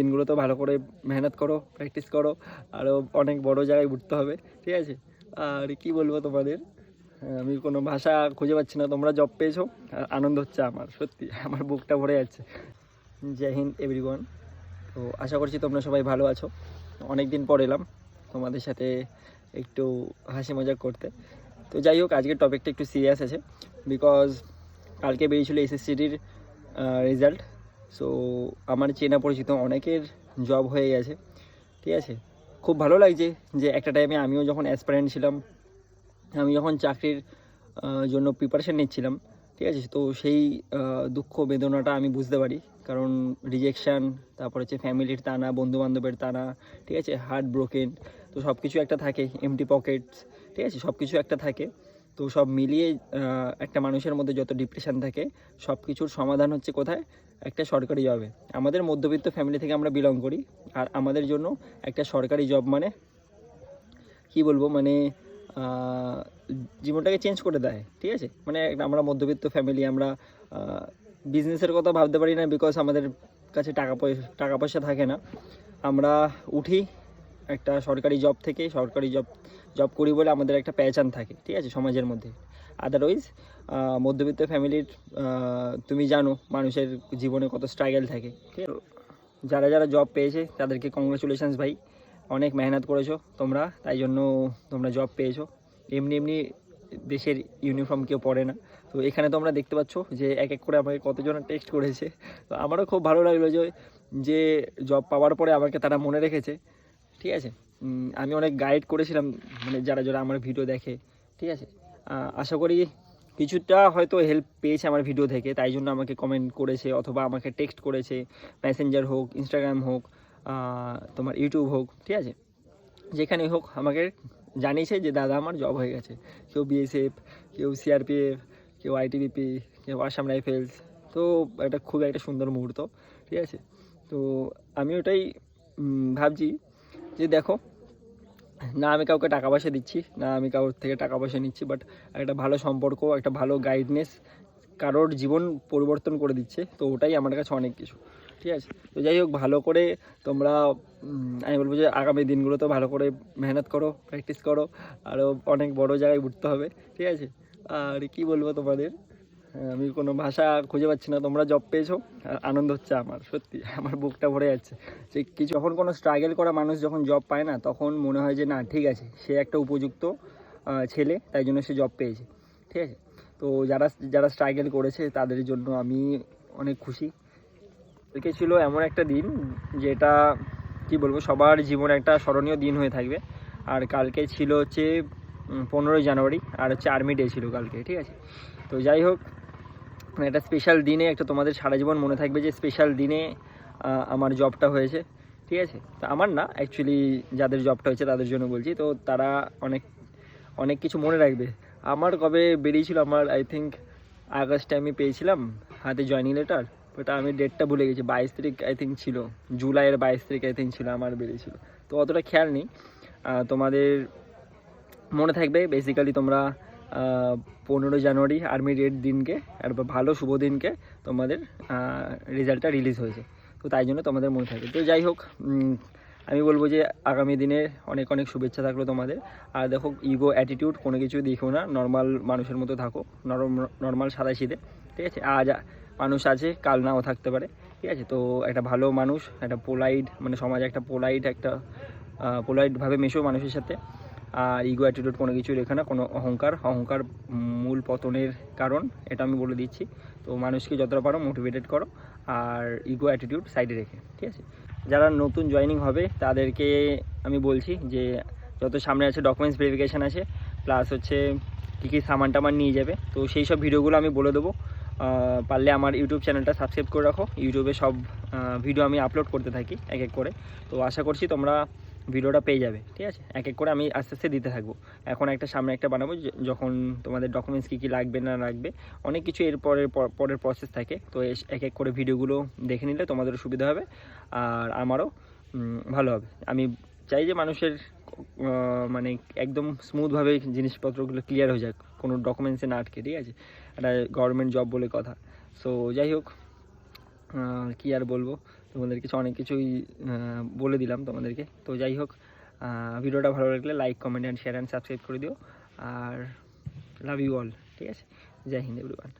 দিনগুলো তো ভালো করে মেহনত করো, প্র্যাকটিস করো, আরও অনেক বড় জায়গায় উঠতে হবে, ঠিক আছে? আর কি বলবো তোমাদের, আমি কোনো ভাষা খুঁজে পাচ্ছি না। তোমরা জব পেয়েছো, আর আনন্দ হচ্ছে আমার, সত্যি আমার বুকটা ভরে যাচ্ছে। জয় হিন্দ এভরিওয়ান। তো আশা করছি তোমরা সবাই ভালো আছো। অনেক দিন পর এলাম তোমাদের সাথে একটু হাসি মজাক করতে। তো যাই হোক, আজকের টপিকটা একটু সিরিয়াস আছে, বিকজ কালকে বেরিয়েছিল এসএসসিটির রেজাল্ট। সো আমার চেনা পরিচিত অনেকের জব হয়ে গেছে, ঠিক আছে? খুব ভালো লাগছে যে একটা টাইমে আমিও যখন অ্যাসপারেন্ট ছিলাম, আমি যখন চাকরির জন্য প্রিপারেশান নিচ্ছিলাম, ঠিক আছে, তো সেই দুঃখ বেদনাটা আমি বুঝতে পারি। কারণ রিজেকশান, তারপর হচ্ছে ফ্যামিলির টানা, বন্ধুবান্ধবের টানা, ঠিক আছে, হার্ট ব্রোকেন, তো সব কিছু একটা থাকে, এমটি পকেটস, ঠিক আছে, সব কিছু একটা থাকে। তো সব মিলিয়ে একটা মানুষের মধ্যে যত ডিপ্রেশান থাকে, সব কিছুর সমাধান হচ্ছে কোথায়? একটা সরকারি জবে। আমাদের মধ্যবিত্ত ফ্যামিলি থেকে আমরা বিলং করি, আর আমাদের জন্য একটা সরকারি জব মানে কী বলবো, মানে জীবনটাকে চেঞ্জ করে দেয়, ঠিক আছে? মানে আমরা মধ্যবিত্ত ফ্যামিলি, আমরা বিজনেসের কথা ভাবতে পারি না, বিকজ আমাদের কাছে টাকা পয়সা থাকে না। আমরা উঠি একটা সরকারি জব থেকে, সরকারি জব করি বলে আমাদের একটা পেহচান থাকে, ঠিক আছে, সমাজের মধ্যে। আদারওয়াইজ মধ্যবিত্ত ফ্যামিলির তুমি জানো মানুষের জীবনে কত স্ট্রাগল থাকে, ঠিক আছে? যারা যারা জব পেয়েছে তাদেরকে কংগ্রাচুলেশনস ভাই, অনেক মেহনত করেছো তোমরা, তাই জন্য তোমরা জব পেয়েছো। এমনি এমনি দেশের ইউনিফর্ম কেউ পরে না। তো এখানে তোমরা দেখতে পাচ্ছ যে এক এক করে আমাকে কতজন টেক্সট করেছে। তো আমারও খুব ভালো লাগলো যে জব পাওয়ার পরে আমাকে তারা মনে রেখেছে, ঠিক আছে? আমি অনেক গাইড করেছিলাম, মানে যারা যারা আমার ভিডিও দেখে, ঠিক আছে? আশা করি কিছুটা হয়তো হেল্প পেয়েছে আমার ভিডিও থেকে, তাই জন্য আমাকে কমেন্ট করেছে অথবা আমাকে টেক্সট করেছে, মেসেঞ্জার হোক, ইনস্টাগ্রাম হোক, তোমার ইউটিউব হোক, ঠিক আছে, যেখানেই হোক আমাকে জানিয়েছে যে দাদা আমার জব হয়ে গেছে। কেউ বিএসএফ, কেউ সিআরপিএফ, কেউ আইটিবিপি, কেউ আসাম রাইফেলস। তো এটা খুব একটা সুন্দর মুহূর্ত, ঠিক আছে? তো আমি ওটাই ভাবছি যে দেখো, না আমি কাউকে টাকা পয়সা দিচ্ছি, না আমি কারোর থেকে টাকা পয়সা নিচ্ছি, বাট একটা ভালো সম্পর্ক, একটা ভালো গাইডনেস কারোর জীবন পরিবর্তন করে দিচ্ছে। তো ওটাই আমার কাছে অনেক কিছু, ঠিক আছে? তো যাই হোক, ভালো করে তোমরা, আমি বলবো যে আগামী দিনগুলোতে ভালো করে মেহনত করো, প্র্যাকটিস করো, আরও অনেক বড় জায়গায় উঠতে হবে, ঠিক আছে? আর কি বলবো তোমাদের, আমি কোনো ভাষা খুঁজে পাচ্ছি না। তোমরা জব পেয়েছো, আর আনন্দ হচ্ছে আমার, সত্যি আমার বুকটা ভরে যাচ্ছে। যে কিছু যখন কোনো স্ট্রাগল করা মানুষ যখন জব পায় না, তখন মনে হয় যে না ঠিক আছে, সে একটা উপযুক্ত ছেলে, তাই জন্য সে জব পেয়েছে, ঠিক আছে? তো যারা যারা স্ট্রাগল করেছে তাদের জন্য আমি অনেক খুশি। আজকে ছিল এমন একটা দিন যেটা কি বলবো, সবার জীবনে একটা স্মরণীয় দিন হয়ে থাকবে। আর কালকে ছিল হচ্ছে 15ই জানুয়ারি, আর হচ্ছে আর্মি ডে ছিল কালকে, ঠিক আছে? তো যাই হোক, একটা স্পেশাল দিনে, একটা তোমাদের সারা জীবন মনে থাকবে যে স্পেশাল দিনে আমার জবটা হয়েছে, ঠিক আছে? তো আমার না, অ্যাকচুয়ালি যাদের জবটা হয়েছে তাদের জন্য বলছি। তো তারা অনেক অনেক কিছু মনে রাখবে। আমার কবে বেরিয়েছিল, আমার আই থিঙ্ক আগস্টে আমি পেয়েছিলাম হাতে জয়নিং লেটার, বাট আমি ডেটটা ভুলে গেছি, 22 তারিখ আই থিঙ্ক ছিল, জুলাইয়ের 22 তারিখ আই থিঙ্ক ছিল আমার বেরিয়েছিল। তো অতটা খেয়াল নেই। তোমাদের মনে থাকবে বেসিক্যালি, তোমরা 15 জানুয়ারি আর্মি ডের দিনকে, আর ভালো শুভ দিনকে তোমাদের রেজাল্টটা রিলিজ হয়েছে। তো তাই জন্য তোমাদের মনে থাকবে। তো যাই হোক, আমি বলবো যে আগামী দিনে অনেক অনেক শুভেচ্ছা থাকলো তোমাদের। আর দেখো, ইগো অ্যাটিটিউড কোনো কিছু দেখো না, নর্মাল মানুষের মতো থাকো, নর্মাল সাদাসিধে, ঠিক আছে? আজ মানুষ আছে, কাল নাও থাকতে পারে, ঠিক আছে? তো একটা ভালো মানুষ, একটা পোলাইট, মানে সমাজে একটা পোলাইটভাবে মেশো মানুষের সাথে। আর ইগো অ্যাটিটিউড কোনো কিছু রেখে না, কোনো অহংকার মূল পতনের কারণ, এটা আমি বলে দিচ্ছি। তো মানুষকে যতটা পারো মোটিভেটেড করো, আর ইগো অ্যাটিটিউড সাইডে রেখে, ঠিক আছে? যারা নতুন জয়েনিং হবে তাদেরকে আমি বলছি যে যত সামনে আছে ডকুমেন্টস ভেরিফিকেশান আছে, প্লাস হচ্ছে কী কী সামান টামান নিয়ে যাবে, তো সেই সব ভিডিওগুলো আমি বলে দেবো। পারলে আমার ইউটিউব চ্যানেলটা সাবস্ক্রাইব করে রাখো, ইউটিউবে সব ভিডিও আমি আপলোড করতে থাকি এক এক করে। তো আশা করছি তোমরা ভিডিওটা পেয়ে যাবে, ঠিক আছে? এক এক করে আমি আস্তে আস্তে দিতে থাকবো। এখন একটা সামনে একটা বানাবো, যখন তোমাদের ডকুমেন্টস কী কী লাগবে না লাগবে, অনেক কিছু এর পরের প্রসেস থাকে। তো এক এক করে ভিডিওগুলো দেখে নিলে তোমাদেরও সুবিধা হবে, আর আমারও ভালো হবে। আমি চাই যে মানুষের মানে একদম স্মুথভাবে জিনিসপত্রগুলো ক্লিয়ার হয়ে যাক, কোনো ডকুমেন্টসে না আটকে, ঠিক আছে? একটা গভর্নমেন্ট জব বলে কথা। সো যাই হোক, কী আর বলবো, তোমাদের কিছু অনেক কিছুই বলে দিলাম তোমাদেরকে। তো যাই হোক, ভিডিওটা ভালো লাগলে like, comment and share and subscribe করে দিও। আর লাভ ইউ অল, ঠিক আছে? জয় হিন্দ এভরিওয়ান।